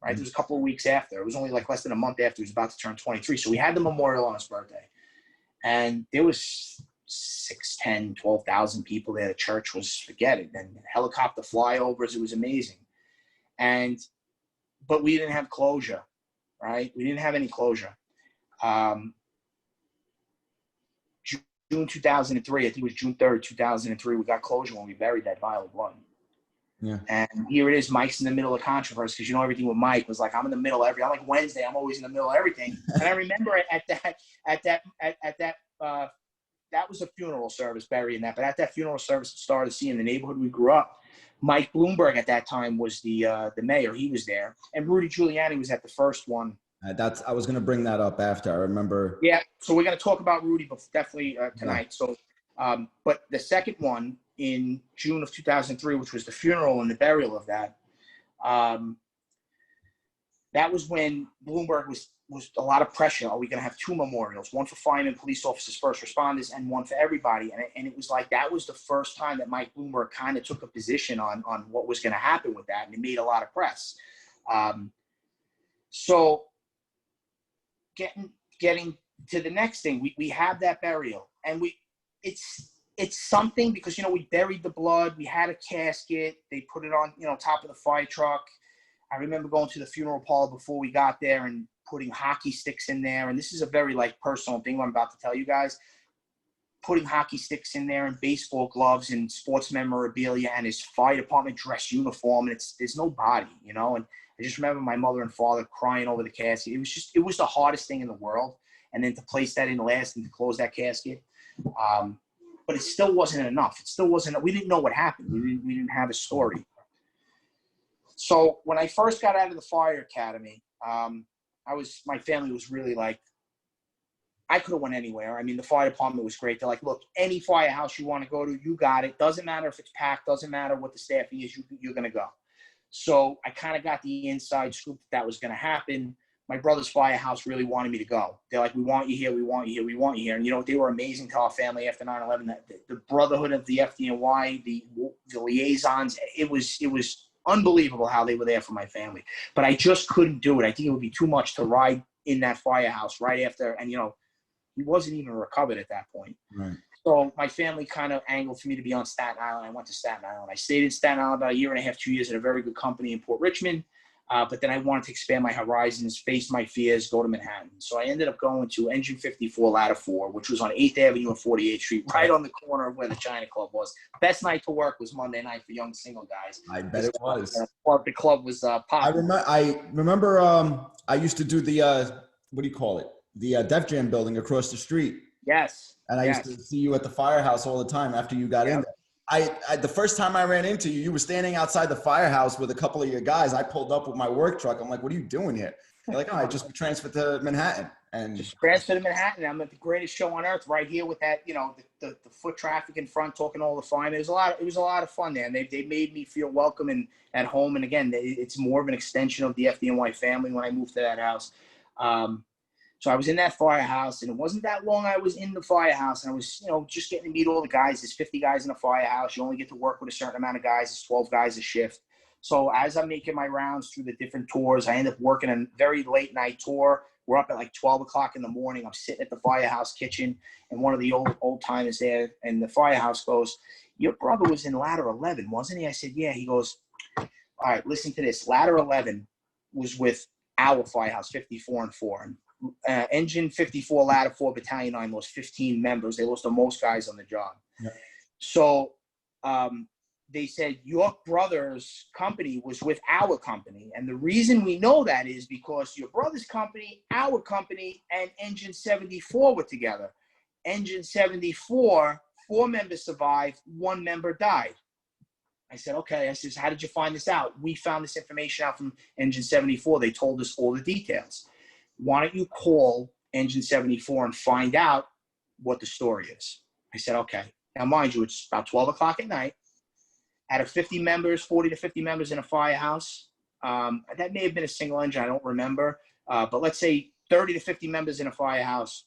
right? It was a couple of weeks after. It was only like less than a month after he was about to turn 23. So we had the memorial on his birthday. And there was 6, 10, 12,000 people there. The church was, forget it. And helicopter flyovers, it was amazing. But we didn't have closure. Right? We didn't have any closure. June 2003, I think it was June 3rd, 2003, we got closure when we buried that vial of blood.
Yeah.
And here it is, Mike's in the middle of controversy because you know everything with Mike was like, I'm in the middle of everything. I'm like Wednesday, I'm always in the middle of everything. And I remember that was a funeral service burying that. But at that funeral service at Star of the Sea in the neighborhood we grew up, Mike Bloomberg at that time was the mayor. He was there, and Rudy Giuliani was at the first one.
I was going to bring that up after. I remember.
Yeah, so we're going to talk about Rudy, but definitely tonight. Yeah. So, but the second one in June of 2003, which was the funeral and the burial of that, that was when Bloomberg was a lot of pressure. Are we going to have 2 memorials, one for firemen, police officers, first responders, and one for everybody? And it was like that was the first time that Mike Bloomberg kind of took a position on what was going to happen with that, and it made a lot of press. So getting to the next thing, we have that burial, and it's something because, you know, we buried the blood, we had a casket, they put it on, you know, top of the fire truck. I remember going to the funeral parlor before we got there and putting hockey sticks in there. And this is a very like personal thing I'm about to tell you guys. Putting hockey sticks in there and baseball gloves and sports memorabilia and his fire department dress uniform. And there's no body, you know. And I just remember my mother and father crying over the casket. It was the hardest thing in the world. And then to place that in last and to close that casket. But it still wasn't enough. It still wasn't. We didn't know what happened. We didn't have a story. So when I first got out of the fire academy, my family was really like, I could have went anywhere. I mean, the fire department was great. They're like, look, any firehouse you want to go to, you got it. Doesn't matter if it's packed. Doesn't matter what the staffing is. You're going to go. So I kind of got the inside scoop that was going to happen. My brother's firehouse really wanted me to go. They're like, we want you here. We want you here. We want you here. And, you know, they were amazing to our family after 9/11. The brotherhood of the FDNY, the liaisons, it was unbelievable how they were there for my family. But I just couldn't do it. I think it would be too much to ride in that firehouse right after. And, you know, he wasn't even recovered at that point.
Right.
So my family kind of angled for me to be on Staten Island. I went to Staten Island. I stayed in Staten Island about 1.5 years, 2 years at a very good company in Port Richmond. But then I wanted to expand my horizons, face my fears, go to Manhattan. So I ended up going to Engine 54 Ladder 4, which was on 8th Avenue and 48th Street, right on the corner of where the China Club was. Best night to work was Monday night for young single guys.
I bet it was.
The club was popping.
I remember I used to do the, what do you call it? The Def Jam building across the street.
Yes.
And I used to see you at the firehouse all the time after you got in there. The first time I ran into you, you were standing outside the firehouse with a couple of your guys. I pulled up with my work truck. I'm like, what are you doing here? They're like, oh, I just transferred to Manhattan. And
just transferred to Manhattan. I'm at the greatest show on earth right here with that, you know, the foot traffic in front, talking all the fine. It was a lot of fun there. And they made me feel welcome and at home. And again, it's more of an extension of the FDNY family when I moved to that house. So I was in that firehouse, and it wasn't that long I was in the firehouse, and I was, you know, just getting to meet all the guys. There's 50 guys in a firehouse. You only get to work with a certain amount of guys. It's 12 guys a shift. So as I'm making my rounds through the different tours, I end up working a very late night tour. We're up at like 12 o'clock in the morning. I'm sitting at the firehouse kitchen, and one of the old timers there in the firehouse goes, your brother was in ladder 11, wasn't he? I said, yeah. He goes, all right, listen to this. Ladder 11 was with our firehouse, 54 and 4. Engine 54, ladder 4, battalion 9 lost 15 members. They lost the most guys on the job. Yeah. So they said, your brother's company was with our company. And the reason we know that is because your brother's company, our company, and Engine 74 were together. Engine 74, 4 members survived, 1 member died. I said, okay. I says, how did you find this out? We found this information out from Engine 74. They told us all the details. Why don't you call Engine 74 and find out what the story is? I said, okay. Now, mind you, it's about 12 o'clock at night. Out of 50 members, 40 to 50 members in a firehouse, that may have been a single engine. I don't remember. But let's say 30 to 50 members in a firehouse.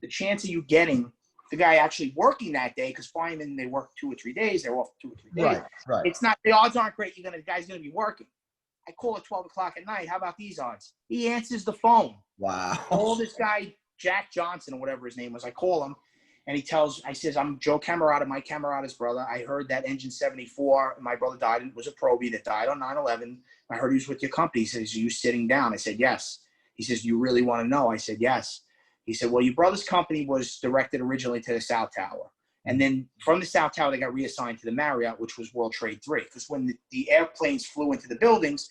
The chance of you getting the guy actually working that day, because firemen, they work 2 or 3 days. They're off 2 or 3 days.
Right.
It's not, the odds aren't great the guy's going to be working. I call at 12 o'clock at night. How about these odds? He answers the phone.
Wow.
Call this guy, Jack Johnson, or whatever his name was. I call him, and I says, I'm Joe Cammarata, Mike Cammarata's brother. I heard that Engine 74, my brother died. It was a probie that died on 9/11. I heard he was with your company. He says, are you sitting down? I said, yes. He says, you really want to know? I said, yes. He said, well, your brother's company was directed originally to the South Tower. And then from the South Tower, they got reassigned to the Marriott, which was World Trade 3. Because when the airplanes flew into the buildings,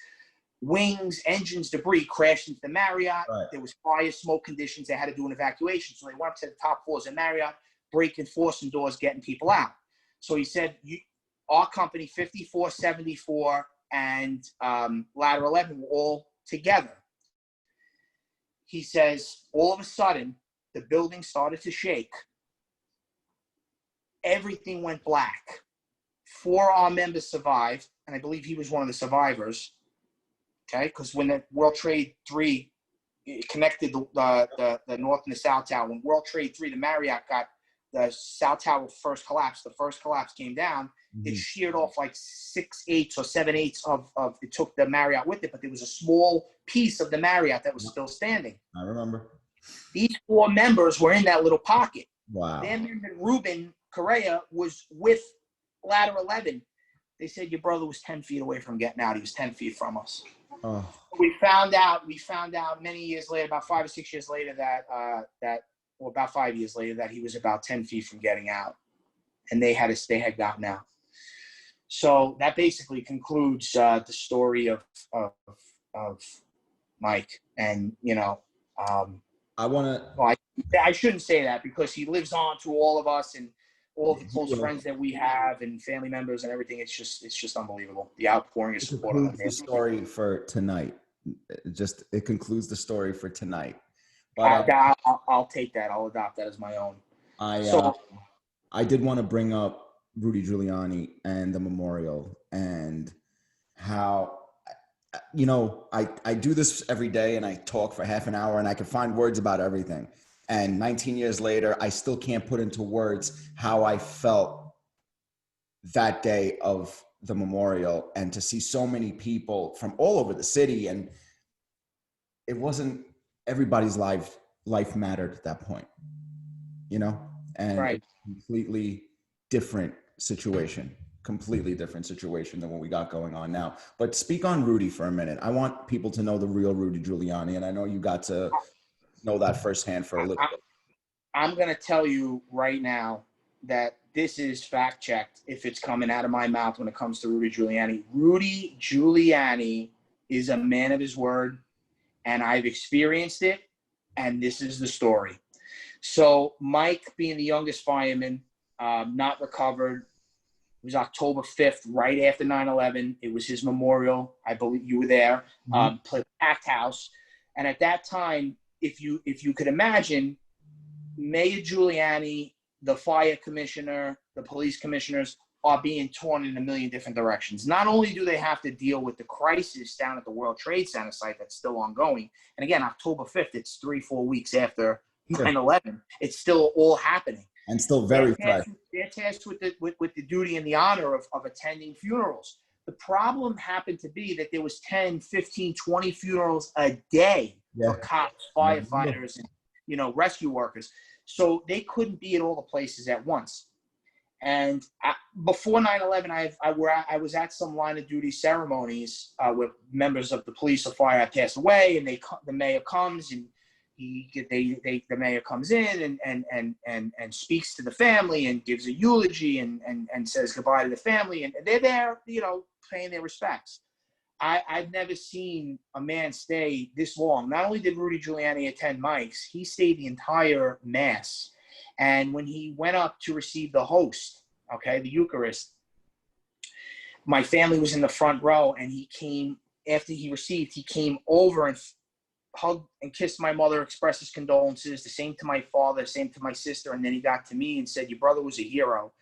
wings, engines, debris crashed into the Marriott. Right. There was fire, smoke conditions. They had to do an evacuation. So they went up to the top floors of Marriott, breaking, forcing doors, getting people out. So he said, our company, 54, 74, and Ladder 11 were all together. He says, all of a sudden, the building started to shake. Everything went black. 4 of our members survived, and I believe he was one of the survivors. Okay, because when the World Trade 3 connected the North and the South Tower, when World Trade 3, the Marriott got the South Tower first collapse. The first collapse came down. Mm-hmm. It sheared off like 6/8 or 7/8 of it took the Marriott with it, but there was a small piece of the Marriott that was still standing.
I remember.
These 4 members were in that little pocket.
Wow.
Their member, Ruben Correa, was with Ladder 11. They said your brother was 10 feet away from getting out. He was 10 feet from us.
Oh.
We found out many years later, about 5 or 6 years later, or about 5 years later, that he was about 10 feet from getting out, and they had gotten out. So that basically concludes the story of Mike. And I shouldn't say that, because he lives on through all of us and all the close friends that we have and family members and everything. It's just unbelievable. The outpouring of support.
It concludes the story for tonight. It concludes the story for tonight. But
I'll take that. I'll adopt that as my own.
I did want to bring up Rudy Giuliani and the memorial, and how, I do this every day, and I talk for half an hour, and I can find words about everything. And 19 years later, I still can't put into words how I felt that day of the memorial, and to see so many people from all over the city. And it wasn't everybody's life mattered at that point, and
right.
It's completely different situation than what we got going on now. But speak on Rudy for a minute. I want people to know the real Rudy Giuliani, and I know you got to know that firsthand for a little bit.
I'm going to tell you right now that this is fact checked if it's coming out of my mouth when it comes to Rudy Giuliani. Rudy Giuliani is a man of his word, and I've experienced it, and this is the story. So Mike, being the youngest fireman, not recovered. It was October 5th, right after 9/11. It was his memorial. I believe you were there. Packed house. And at that time, if you could imagine, Mayor Giuliani, the fire commissioner, the police commissioners are being torn in a million different directions. Not only do they have to deal with the crisis down at the World Trade Center site that's still ongoing, and again, October 5th, it's 3-4 weeks after 9/11. It's still all happening.
And still very fresh.
They're tasked with the duty and the honor of attending funerals. The problem happened to be that there was 10, 15, 20 funerals a day for cops, firefighters, and rescue workers. So they couldn't be at all the places at once. And before 9/11, I was at some line of duty ceremonies where members of the police or fire had passed away, and the mayor comes and the mayor comes in and speaks to the family and gives a eulogy and says goodbye to the family, and they're there, paying their respects. I've never seen a man stay this long. Not only did Rudy Giuliani attend Mike's, he stayed the entire mass. And when he went up to receive the host, the Eucharist, my family was in the front row, and he came after he came over and hugged and kissed my mother, expressed his condolences, the same to my father, same to my sister, and then he got to me and said, "Your brother was a hero.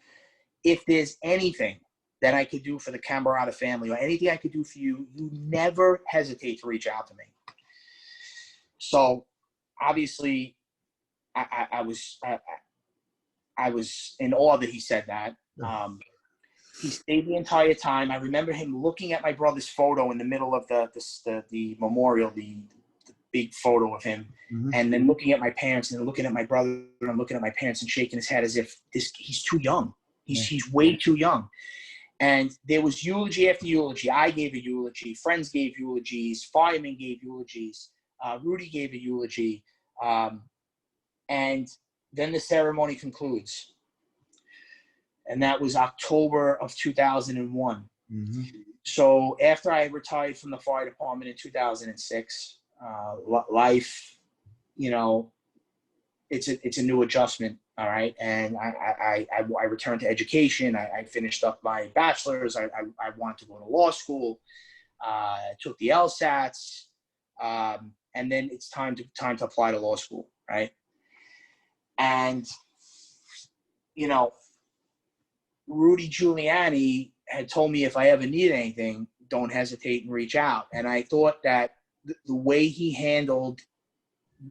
If there's anything that I could do for the Cammarata family or anything I could do for you, you never hesitate to reach out to me." So obviously I was in awe that he said that. He stayed the entire time. I remember him looking at my brother's photo in the middle of the memorial, the big photo of him, and then looking at my parents and then looking at my brother and looking at my parents and shaking his head as if he's too young. He's way too young. And there was eulogy after eulogy. I gave a eulogy. Friends gave eulogies. Firemen gave eulogies. Rudy gave a eulogy. And then the ceremony concludes. And that was October of 2001. So after I retired from the fire department in 2006, life, it's a new adjustment. All right. And I returned to education. I finished up my bachelor's. I wanted to go to law school. I took the LSATs. And then it's time to apply to law school. Right. And, Rudy Giuliani had told me if I ever need anything, don't hesitate and reach out. And I thought that the way he handled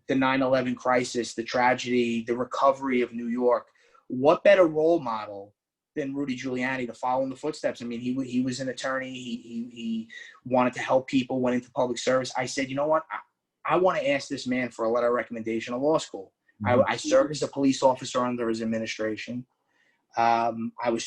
the 9/11 crisis, the tragedy, the recovery of New York, what better role model than Rudy Giuliani to follow in the footsteps? I mean, he was an attorney. He wanted to help people, went into public service. I said, you know what? I want to ask this man for a letter of recommendation to law school. I served as a police officer under his administration. I was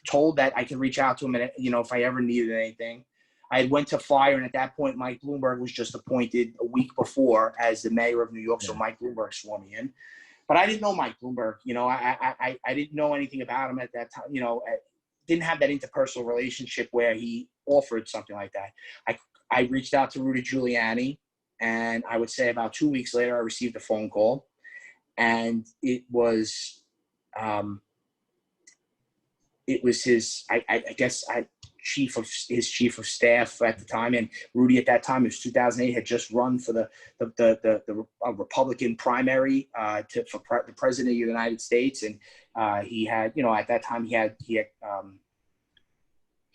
told that I could reach out to him, and if I ever needed anything. I had went to fire, and at that point, Mike Bloomberg was just appointed a week before as the mayor of New York. So Mike Bloomberg swore me in, but I didn't know Mike Bloomberg. I didn't know anything about him at that time. Didn't have that interpersonal relationship where he offered something like that. I reached out to Rudy Giuliani, and I would say about 2 weeks later, I received a phone call, and it was his, I guess, chief of staff at the time. And Rudy at that time, it was 2008, had just run for the Republican primary for the president of the United States. And he had, at that time he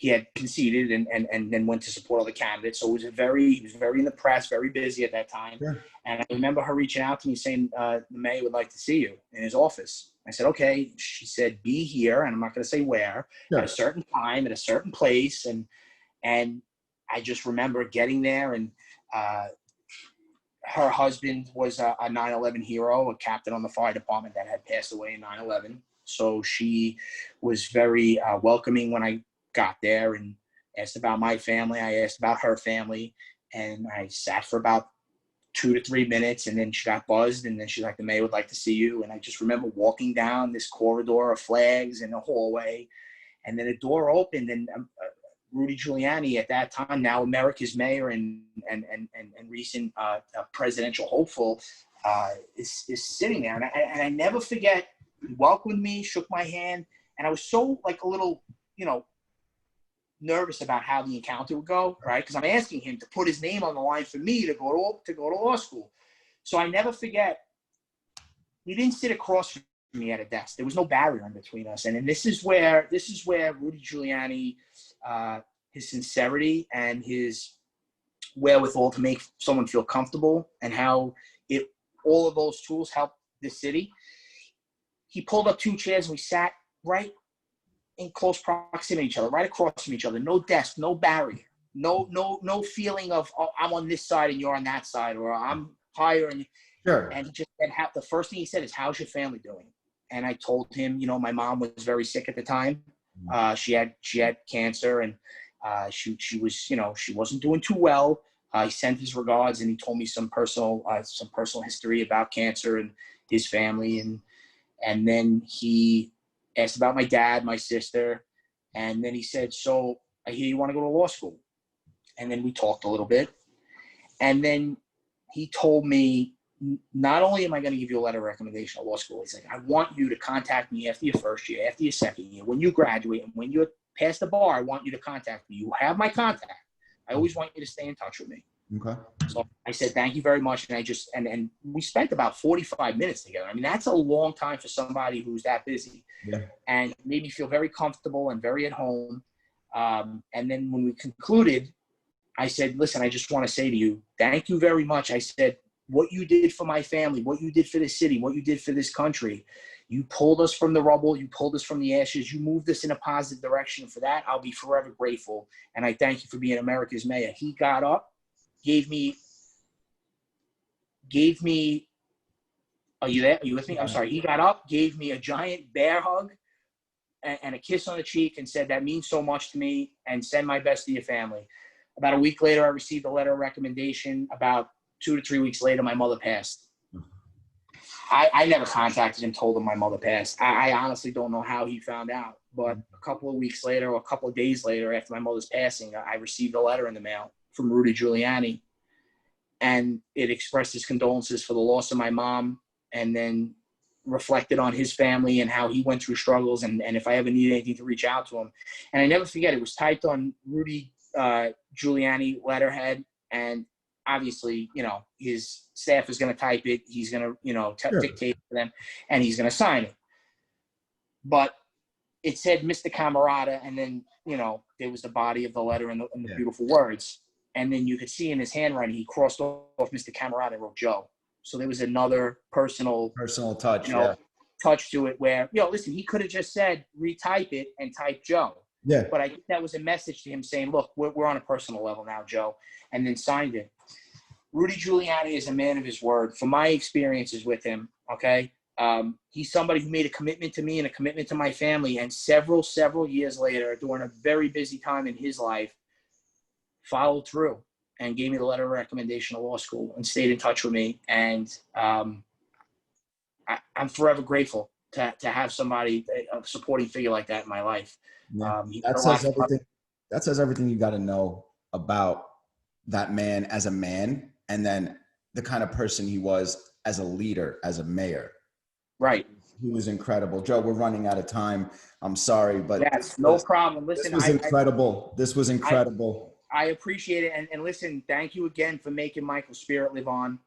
had conceded and then went to support other candidates. So he was very in the press, very busy at that time. Yeah. And I remember her reaching out to me saying, the mayor would like to see you in his office. I said, okay. She said, be here, and I'm not going to say where, at a certain time, at a certain place. And I just remember getting there, and her husband was a 9/11 hero, a captain on the fire department that had passed away in 9/11. So she was very welcoming when I got there and asked about my family. I asked about her family, and I sat for about 2 to 3 minutes, and then she got buzzed, and then she's like, the mayor would like to see you. And I just remember walking down this corridor of flags in the hallway, and then a door opened, and Rudy Giuliani at that time, now America's mayor and recent presidential hopeful, is sitting there, and I never forget. He welcomed me, shook my hand, and I was so like a little, nervous about how the encounter would go, right? Because I'm asking him to put his name on the line for me to go to law school. So I never forget. He didn't sit across from me at a desk. There was no barrier in between us, and this is where Rudy Giuliani, his sincerity and his wherewithal to make someone feel comfortable, and how all of those tools help this city. He pulled up 2 chairs and we sat right in close proximity to each other, right across from each other. No desk, no barrier, no feeling of, oh, I'm on this side and you're on that side, or I'm higher.
Sure.
And he just said, the first thing he said is, "How's your family doing?" And I told him, my mom was very sick at the time. She had cancer, and she was, she wasn't doing too well. He sent his regards, and he told me some personal history about cancer and his family, and then he asked about my dad, my sister, and then he said, "So I hear you want to go to law school." And then we talked a little bit, and then he told me, not only am I going to give you a letter of recommendation at law school, he's like, "I want you to contact me after your first year, after your second year, when you graduate, and when you pass the bar, I want you to contact me. You have my contact. I always want you to stay in touch with me."
Okay.
So I said, "Thank you very much." And I just, and we spent about 45 minutes together. I mean, that's a long time for somebody who's that busy.
Yeah.
And it made me feel very comfortable and very at home. And then when we concluded, I said, "Listen, I just want to say to you, thank you very much." I said, "What you did for my family, what you did for this city, what you did for this country, you pulled us from the rubble, you pulled us from the ashes, you moved us in a positive direction. For that, I'll be forever grateful. And I thank you for being America's mayor." He got up, gave me, are you there? Are you with me? I'm sorry. He got up, gave me a giant bear hug and a kiss on the cheek, and said, "That means so much to me, and send my best to your family." About a week later, I received a letter of recommendation. About 2 to 3 weeks later, my mother passed. I never contacted him, told him my mother passed. I honestly don't know how he found out. But a couple of weeks later, or a couple of days later, after my mother's passing, I received a letter in the mail from Rudy Giuliani. And it expressed his condolences for the loss of my mom, and then reflected on his family and how he went through struggles, and if I ever need anything to reach out to him. And I never forget, it was typed on Rudy Giuliani letterhead, and obviously, his staff is going to type it. He's going to,
Sure.
dictate to them, and he's going to sign it. But it said Mr. Cammarata, and then, there was the body of the letter and the beautiful words. And then you could see in his handwriting, he crossed off Mr. Cammarata and wrote Joe. So there was another personal
touch,
touch to it where, listen, he could have just said, retype it and type Joe.
Yeah.
But I think that was a message to him saying, "Look, we're on a personal level now, Joe," and then signed it. Rudy Giuliani is a man of his word. From my experiences with him, okay, he's somebody who made a commitment to me and a commitment to my family, and several years later, during a very busy time in his life, followed through and gave me the letter of recommendation to law school and stayed in touch with me. And I'm forever grateful to have somebody, a supporting figure like that in my life.
Yeah. That says everything you got to know about that man as a man, and then the kind of person he was as a leader, as a mayor.
Right.
He was incredible. Joe, we're running out of time. I'm sorry, but
yes, no problem. Listen,
this was incredible. This was incredible.
I appreciate it. And listen, thank you again for making Michael's spirit live on.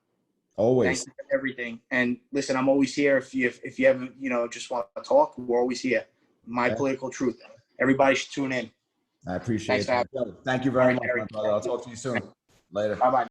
Always.
Thank you for everything. And listen, I'm always here. If you ever, just want to talk, we're always here. My political truth. Everybody should tune in.
I appreciate it. Thank you very much, my brother. I'll talk to you soon. Later.
Bye-bye.